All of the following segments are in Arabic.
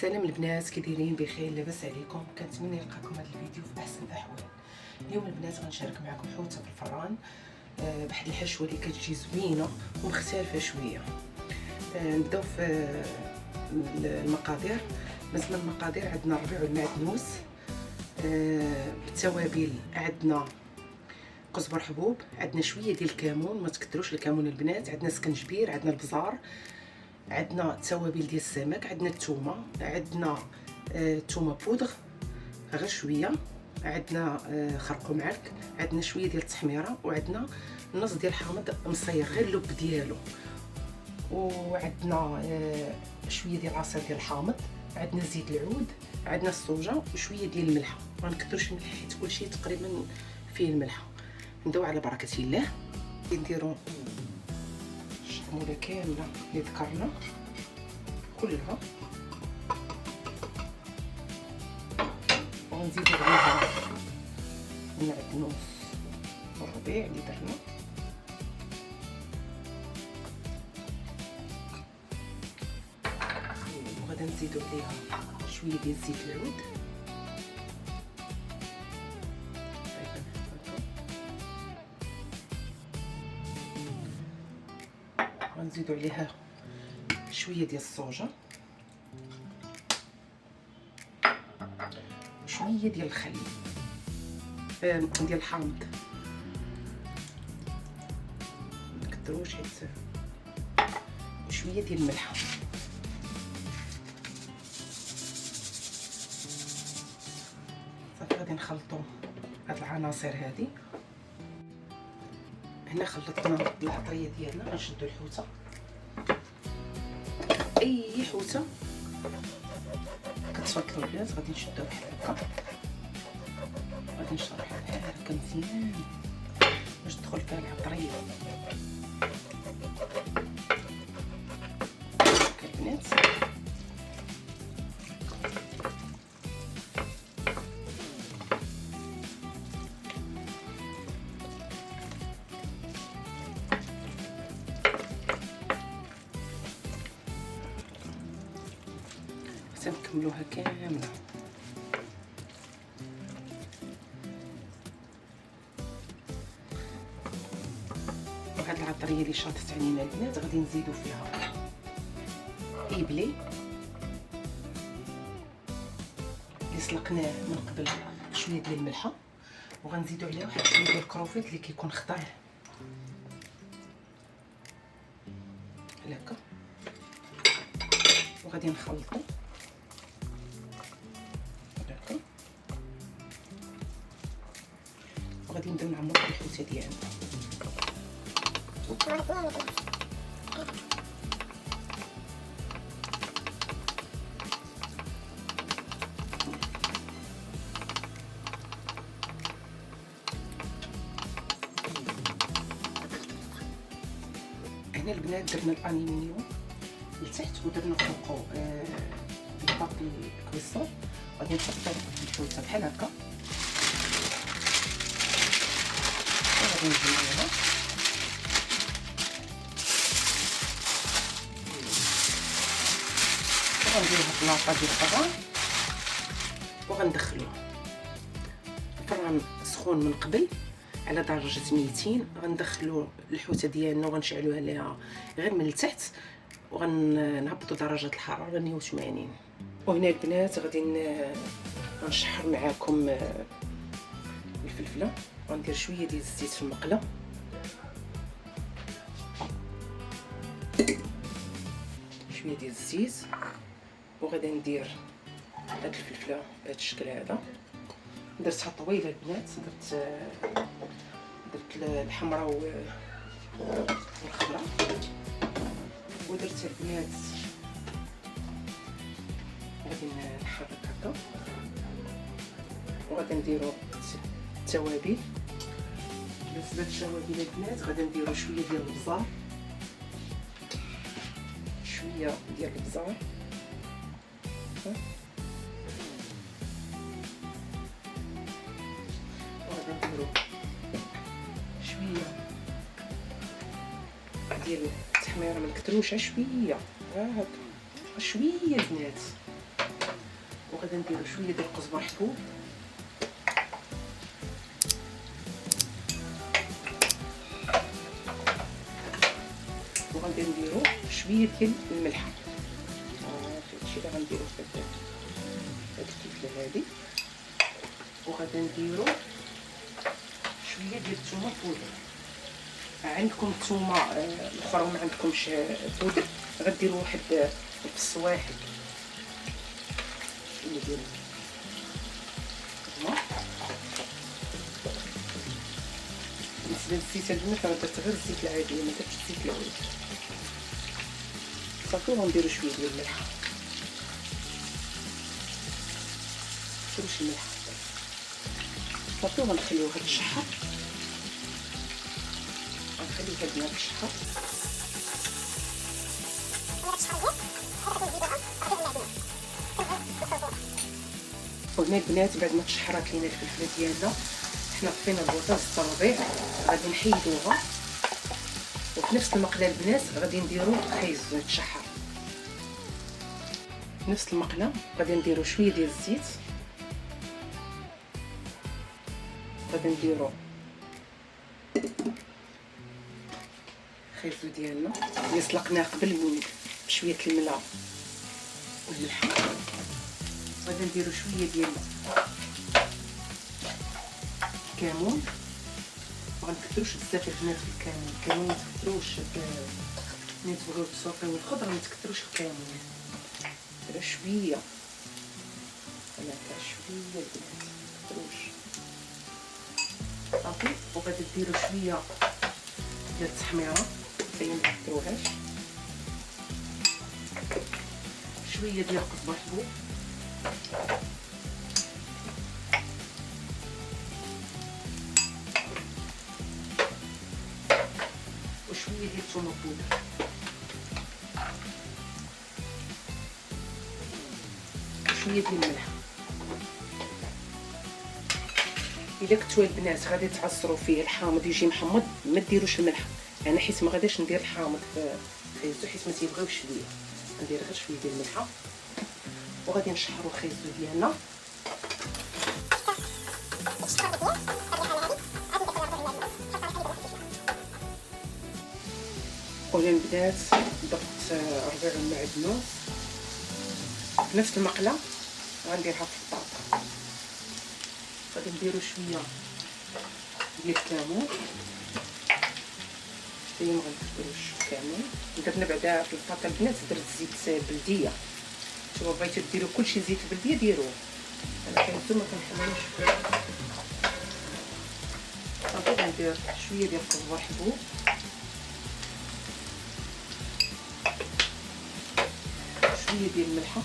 سلام البنات، كي دايرين؟ بخير؟ لاباس عليكم؟ كنتمنى يلقاكم هذا الفيديو في احسن الاحوال. اليوم البنات غنشارك معكم حوته في الفران بواحد الحشوه اللي كتجي زوينه ومختلفه شويه. نبداو في المقادير. بالنسبه للمقادير عندنا ربيع المعدنوس، بالتوابل عندنا كزبر حبوب، عندنا شويه ديال الكمون، ما تكثروش الكمون البنات، عندنا سكنجبير، عندنا البزار، عندنا التوابل ديال السمك، عندنا الثومه، عندنا الثومه بودغ غير شويه، عندنا خرقوم عرك، عندنا شويه ديال التحميره، وعندنا نص ديال الحامض مصير غير اللب ديالو، وعندنا شويه ديال العصير ديال الحامض، عندنا زيت العود، عندنا الصوجه وشويه ديال الملحه. ما نكثرش الملح حيت كلشي تقريبا فيه الملحه. ندوي على بركه الله. نديرو الشموله كامله اللي ذكرنا كلها، ونزيدو عليها المعدنوس والربيع اللي درنا، وغادا نزيدو عليها شويه ديال زيت العود، غنزيدو عليها شويه ديال الصوجه، شويه ديال الخل ديال الحامض، مكثروش حيت، وشويه ديال الملح. صافي غادي نخلطو هاد العناصر هادي. هنا خلطنا العطريه ديالنا، غنشدو الحوته، اي حوته كتفضلوا البنات غادي نشدوها بحال هكا، غادي نشرحها بحال هكا مزيان باش تدخل فيها العطريه. هكا البنات حتى نكملوها كامله. وهاد العطريه اللي شاطت علينا البنات غادي نزيدو فيها ايبلي اللي سلقناه من قبل، شويه ديال الملحه، وغنزيدو عليه واحد شويه ديال الكروفيت اللي كيكون خضر بحال هكا، وغادي نخلطو هكا، وغادي نبداو نعمرو الحوته ديالنا. هنا البنات درنا الالومنيوم لتحت ودرنا فوقو البابي كويسون، غادي نحطو الحوته بحال هكا، وغادي نجمعوها وغنديرو هاد اللاطه ديال الفران وغندخلوها. الفران سخون من قبل على درجه 200. غندخلو الحوته ديالنا وغنشعلوها عليها غير من التحت، وغنهبطوا درجه الحراره 180. وهنا البنات غادي نشحر معاكم الفلفله. غندير شويه ديال الزيت في المقله، شويه ديال الزيت، وغادي ندير هاد الفلفله بهذا الشكل هذا. درتها طويله البنات، درت الحمراء والخضراء، ودرت البنات غادي نحرك هكا، وغادي نديرو التوابل. بالنسبه للتوابل البنات غادي نديرو شويه ديال البزار، شويه ديال البزار، وغادي نديرو شويه ديال التحميره، ما نكثروش، شويه هكا شويه البنات، وغادي نديرو شويه ديال القزبر حبوب، وغادي نديرو شويه ديال الملحه. هادشي اللي غنديرو في هاد الكيفله هادي. وغادي نديرو شويه ديال الثومه بودر. عندكم الثومه الاخرى وما عندكمش بودر غديروا واحد الفص واحد اللي ديروا بالنسبه للزيت البنات انا درت غير الزيت العادي ما درتش الزيت العود صافي. وغنديروا شويه ديال الملح، الملح صافي. وغنخليوه هاد الشحر، غنخليو هاد الماء الشحر وهنا البنات بعد ما تشحرات لينا الفلفله ديالنا حنا طفينا البوطاز الربيع غادي نحيدوها. وفي نفس المقله البنات غادي نديرو خيز تشحر. في نفس المقله غادي نديرو شويه ديال الزيت، غادي نديرو خيزو ديالنا اللي سلقناه قبل بشويه الماء والملح. غادي نديرو شويه ديال الكمون، ما غنكثروش بزاف البنات في الكمون، ما تكثروش ملي تبغيو تسوقيو الخضره، ما تكثروش الكمون، غير شويه هكا شويه البنات، ما تكثروش صافي. وغادي ديرو شويه ديال التحميره حتى ما تكثروهاش، شويه ديال القزبر حبوب، وشويه ديال الثومه بودر، وشويه ديال الملح. الا كنتو البنات غادي تعصروا فيه الحامض يجي محمض ما ديروش الملح، انا حيت ما غاديش ندير الحامض في خيزو حيت ما تيبغيوش ليا، ندير غير شويه ديال الملح. وغادي نشحروا خيزو ديالنا. وهنا البنات درت ربيع المعدنوس في نفس المقله غنديرها في الطاط. غادي نديرو شويه ديال الكمون، حتى ما غنكثروش الكمون. درنا بعدا في الطاط البنات درت زيت بلديه، نتوما بغيتو ديروا كلشي زيت بلديه ديروه، انا كنتو ما كنحملوش صافي. غندير شويه ديال القزبر حبوب، شويه ديال الملحه،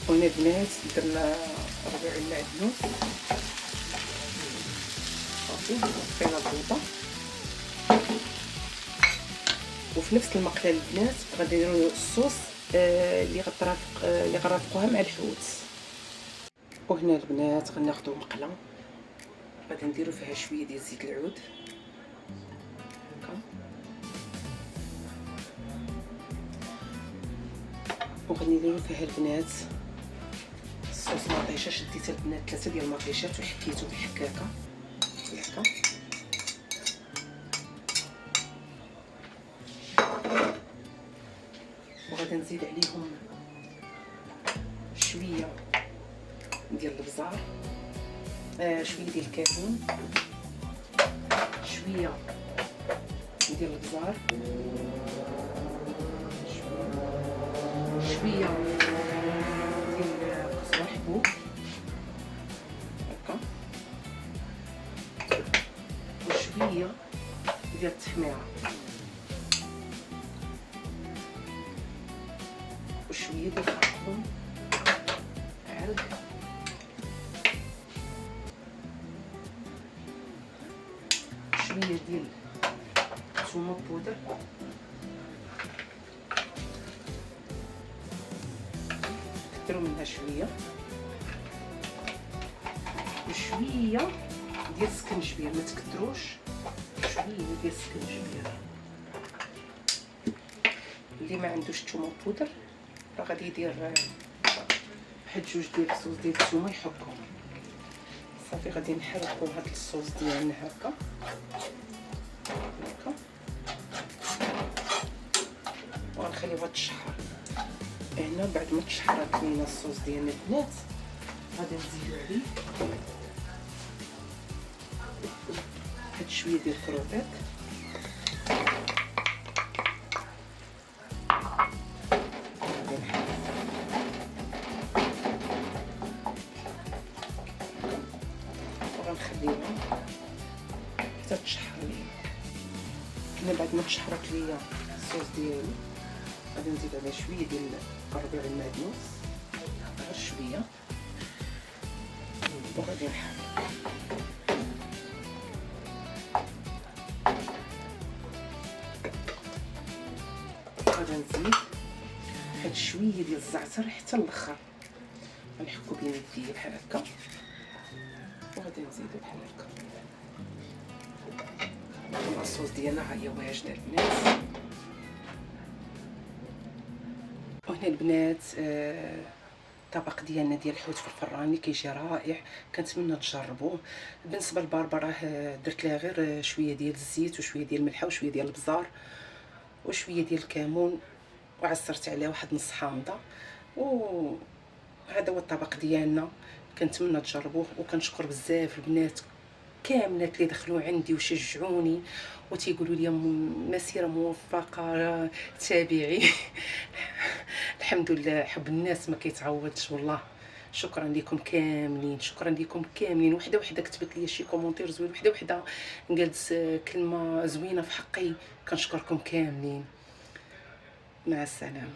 وهنا البنات درنا ربيع المعدنوس صافي. طفينا البوطه، وفي نفس المقله البنات غادي نديرو الصوص اللي غنرافقوها مع الحوت. وهنا البنات غناخدو مقله غادي نديرو فيها شويه ديال زيت العود هكا، وغادي نديرو فيها البنات الصوص مطيشه. شديت البنات 3 ديال المطيشات وحكيتو بالحكاكه هكا، وغادي نزيد عليهم شويه ديال البزار، شويه ديال الكمون، شويه ديال البزار، شويه ديال القزبر حبوب هكا، وشويه ديال التحميره، وشويه ديال الخرقوم عاود، شويه ديال الثومه بودر، نديرو منها شويه وشويه ديال السكنجبير، ما تكثروش، شويه ديال السكنجبير. اللي ما عندوش الثومه بودر راه غادي يدير واحد جوج ديال الصوص ديال الثومه يحكهم. صافي غادي نحرقوا هاد الصوص ديالنا هكا هكا وغنخليوها تشحر. هنا بعد ما تشحرات لينا الصوص ديالنا البنات غادي نزيدو عليه هاد شويه ديال الكروفيت، وغنخليهم حتى تشحر ليا. هنا بعد ما تشحرت ليا الصوص ديالي غادي نزيد عليه شويه ديال الربيع المعدنوس، غير شويه، وغادي نحرك. غادي نزيد واحد شويه ديال الزعتر حتى الاخر، غنحكو بين يديا بحال هكا وغادي نزيدو بحال هكا. الصوص ديالنا ها هي واجده البنات. وهنا البنات الطبق ديالنا ديال الحوت في الفران كيجي رائع، كنتمنى تجربوه. بالنسبه للباربه راه درت لها غير شويه ديال الزيت وشويه ديال الملحه وشويه ديال البزار وشويه ديال الكمون وعصرت عليها واحد نص حامضه. وهذا هو الطبق ديالنا، كنتمنى تجربوه. وكنشكر بزاف البنات كاملات اللي دخلوا عندي وشجعوني وتيقولوا لي مسيره موفقه تابعي. الحمد لله، حب الناس ما كيتعوضش والله. شكرا لكم كاملين، شكرا لكم كاملين. وحده كتبت لي شي كومونتير زوين، وحده قالت كلمه زوينه في حقي، كنشكركم كاملين. مع السلامه.